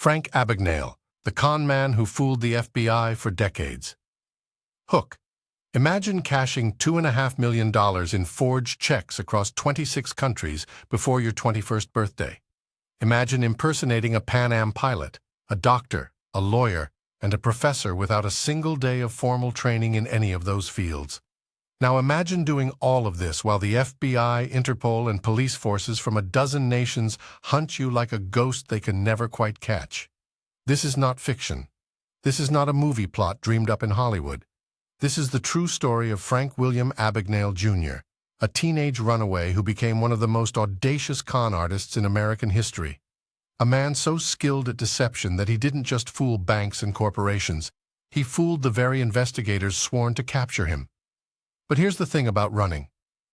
Frank Abagnale, the con man who fooled the FBI for decades. Hook. Imagine cashing $2.5 million in forged checks across 26 countries before your 21st birthday. Imagine impersonating a Pan Am pilot, a doctor, a lawyer, and a professor without a single day of formal training in any of those fields. Now imagine doing all of this while the FBI, Interpol, and police forces from a dozen nations hunt you like a ghost they can never quite catch. This is not fiction. This is not a movie plot dreamed up in Hollywood. This is the true story of Frank William Abagnale Jr., a teenage runaway who became one of the most audacious con artists in American history. A man so skilled at deception that he didn't just fool banks and corporations, he fooled the very investigators sworn to capture him. But here's the thing about running.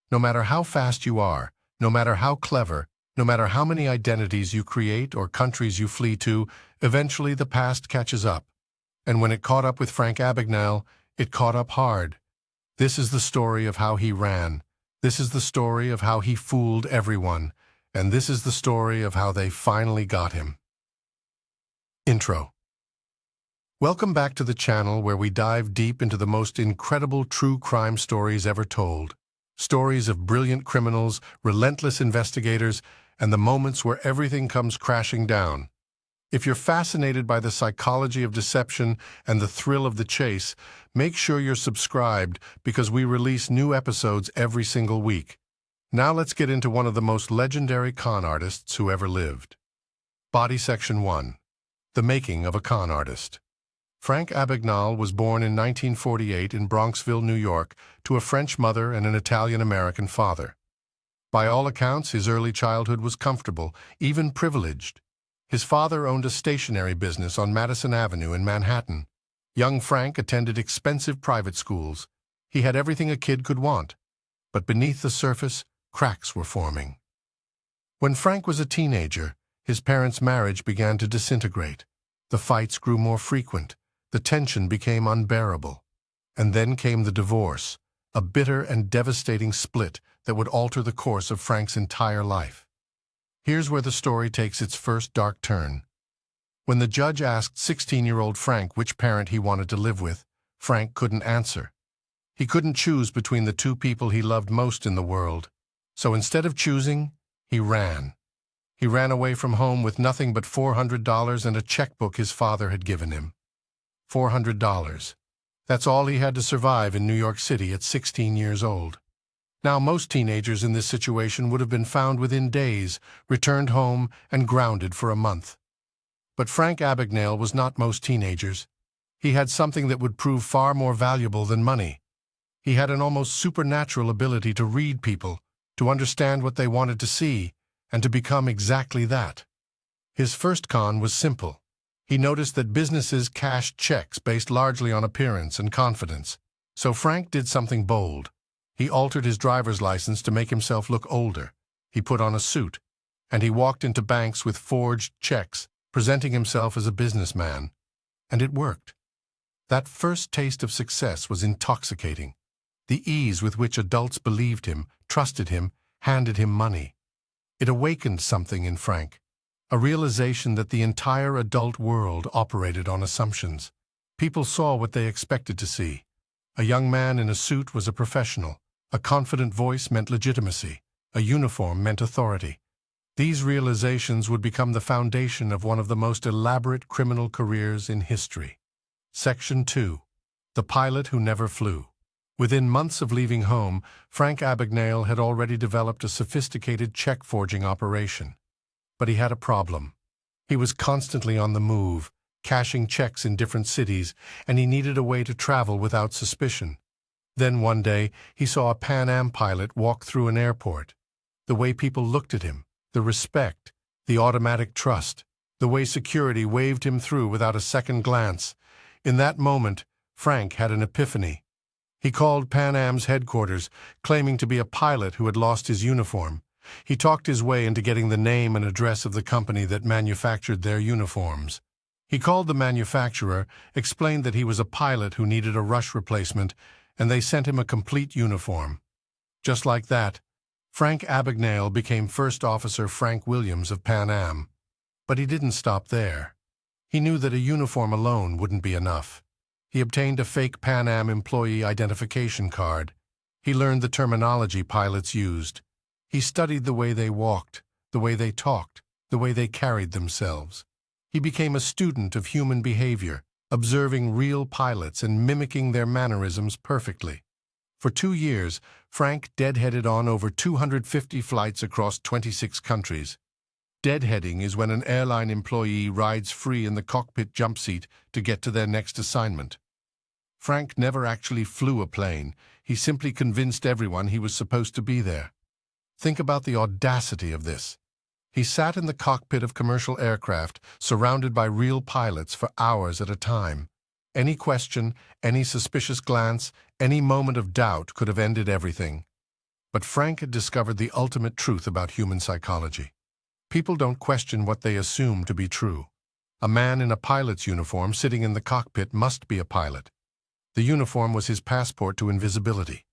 No matter how fast you are, no matter how clever, no matter how many identities you create or countries you flee to, eventually the past catches up. And when it caught up with Frank Abagnale, it caught up hard. This is the story of how he ran. This is the story of how he fooled everyone. And this is the story of how they finally got him. Intro. Welcome back to the channel where we dive deep into the most incredible true crime stories ever told. Stories of brilliant criminals, relentless investigators, and the moments where everything comes crashing down. If you're fascinated by the psychology of deception and the thrill of the chase, make sure you're subscribed because we release new episodes every single week. Now let's get into one of the most legendary con artists who ever lived. Body Section 1. The Making of a Con Artist. Frank Abagnale was born in 1948 in Bronxville, New York, to a French mother and an Italian-American father. By all accounts, his early childhood was comfortable, even privileged. His father owned a stationery business on Madison Avenue in Manhattan. Young Frank attended expensive private schools. He had everything a kid could want. But beneath the surface, cracks were forming. When Frank was a teenager, his parents' marriage began to disintegrate. The fights grew more frequent. The tension became unbearable. And then came the divorce, a bitter and devastating split that would alter the course of Frank's entire life. Here's where the story takes its first dark turn. When the judge asked 16-year-old Frank which parent he wanted to live with, Frank couldn't answer. He couldn't choose between the two people he loved most in the world. So instead of choosing, he ran. He ran away from home with nothing but $400 and a checkbook his father had given him. $400. That's all he had to survive in New York City at 16 years old. Now, most teenagers in this situation would have been found within days, returned home, and grounded for a month. But Frank Abagnale was not most teenagers. He had something that would prove far more valuable than money. He had an almost supernatural ability to read people, to understand what they wanted to see, and to become exactly that. His first con was simple. He noticed that businesses cashed checks based largely on appearance and confidence. So Frank did something bold. He altered his driver's license to make himself look older. He put on a suit, and he walked into banks with forged checks, presenting himself as a businessman. And it worked. That first taste of success was intoxicating. The ease with which adults believed him, trusted him, handed him money. It awakened something in Frank, a realization that the entire adult world operated on assumptions. People saw what they expected to see. A young man in a suit was a professional. A confident voice meant legitimacy. A uniform meant authority. These realizations would become the foundation of one of the most elaborate criminal careers in history. Section 2. The Pilot Who Never Flew. Within months of leaving home, Frank Abagnale had already developed a sophisticated check-forging operation. But he had a problem. He was constantly on the move, cashing checks in different cities, and he needed a way to travel without suspicion. Then one day, he saw a Pan Am pilot walk through an airport. The way people looked at him, the respect, the automatic trust, the way security waved him through without a second glance. In that moment, Frank had an epiphany. He called Pan Am's headquarters, claiming to be a pilot who had lost his uniform. He talked his way into getting the name and address of the company that manufactured their uniforms. He called the manufacturer, explained that he was a pilot who needed a rush replacement, and they sent him a complete uniform. Just like that, Frank Abagnale became First Officer Frank Williams of Pan Am. But he didn't stop there. He knew that a uniform alone wouldn't be enough. He obtained a fake Pan Am employee identification card. He learned the terminology pilots used. He studied the way they walked, the way they talked, the way they carried themselves. He became a student of human behavior, observing real pilots and mimicking their mannerisms perfectly. For 2 years, Frank deadheaded on over 250 flights across 26 countries. Deadheading is when an airline employee rides free in the cockpit jump seat to get to their next assignment. Frank never actually flew a plane. He simply convinced everyone he was supposed to be there. Think about the audacity of this. He sat in the cockpit of commercial aircraft, surrounded by real pilots for hours at a time. Any question, any suspicious glance, any moment of doubt could have ended everything. But Frank had discovered the ultimate truth about human psychology. People don't question what they assume to be true. A man in a pilot's uniform sitting in the cockpit must be a pilot. The uniform was his passport to invisibility.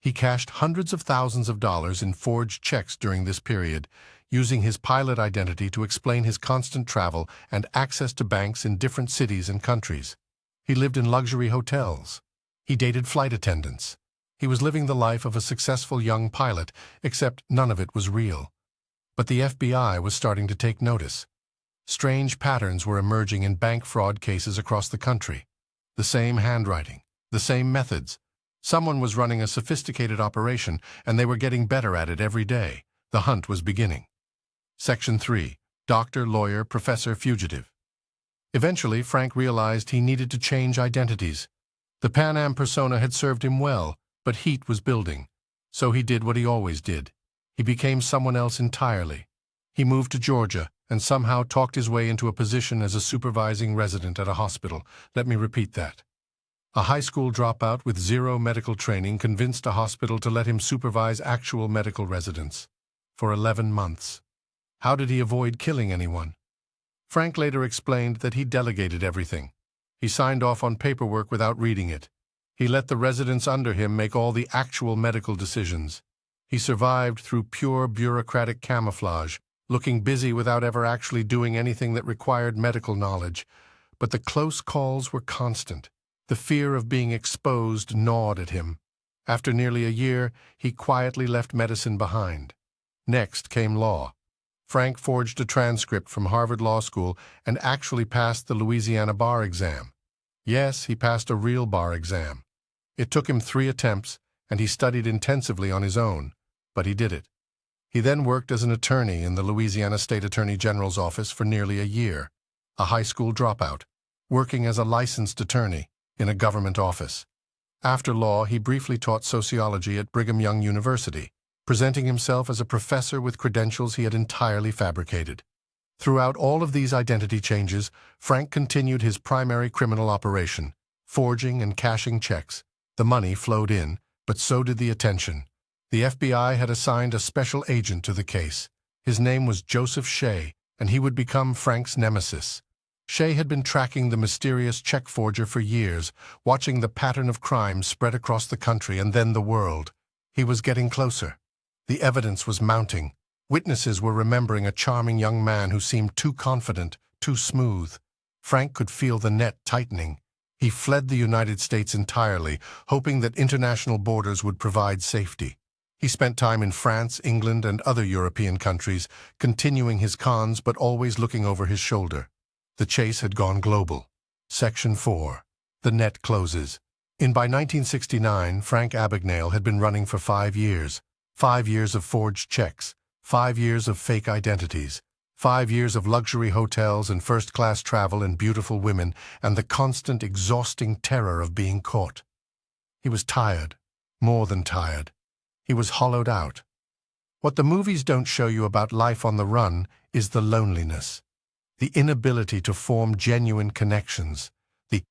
He cashed hundreds of thousands of dollars in forged checks during this period, using his pilot identity to explain his constant travel and access to banks in different cities and countries. He lived in luxury hotels. He dated flight attendants. He was living the life of a successful young pilot, except none of it was real. But the FBI was starting to take notice. Strange patterns were emerging in bank fraud cases across the country. The same handwriting, the same methods. Someone was running a sophisticated operation, and they were getting better at it every day. The hunt was beginning. Section 3. Doctor, lawyer, professor, fugitive. Eventually, Frank realized he needed to change identities. The Pan Am persona had served him well, but heat was building. So he did what he always did. He became someone else entirely. He moved to Georgia and somehow talked his way into a position as a supervising resident at a hospital. Let me repeat that. A high school dropout with zero medical training convinced a hospital to let him supervise actual medical residents. For 11 months. How did he avoid killing anyone? Frank later explained that he delegated everything. He signed off on paperwork without reading it. He let the residents under him make all the actual medical decisions. He survived through pure bureaucratic camouflage, looking busy without ever actually doing anything that required medical knowledge. But the close calls were constant. The fear of being exposed gnawed at him. After nearly a year, he quietly left medicine behind. Next came law. Frank forged a transcript from Harvard Law School and actually passed the Louisiana bar exam. Yes, he passed a real bar exam. It took him 3 attempts, and he studied intensively on his own. But he did it. He then worked as an attorney in the Louisiana State Attorney General's office for nearly a year, a high school dropout, working as a licensed attorney in a government office. After law, he briefly taught sociology at Brigham Young University, presenting himself as a professor with credentials he had entirely fabricated. Throughout all of these identity changes, Frank continued his primary criminal operation, forging and cashing checks. The money flowed in, but so did the attention. The FBI had assigned a special agent to the case. His name was Joseph Shea, and he would become Frank's nemesis. Shea had been tracking the mysterious check forger for years, watching the pattern of crime spread across the country and then the world. He was getting closer. The evidence was mounting. Witnesses were remembering a charming young man who seemed too confident, too smooth. Frank could feel the net tightening. He fled the United States entirely, hoping that international borders would provide safety. He spent time in France, England, and other European countries, continuing his cons but always looking over his shoulder. The chase had gone global. Section 4. The net closes. By 1969, Frank Abagnale had been running for 5 years. 5 years of forged checks, 5 years of fake identities, 5 years of luxury hotels and first-class travel and beautiful women, and the constant, exhausting terror of being caught. He was tired, more than tired. He was hollowed out. What the movies don't show you about life on the run is the loneliness, the inability to form genuine connections, the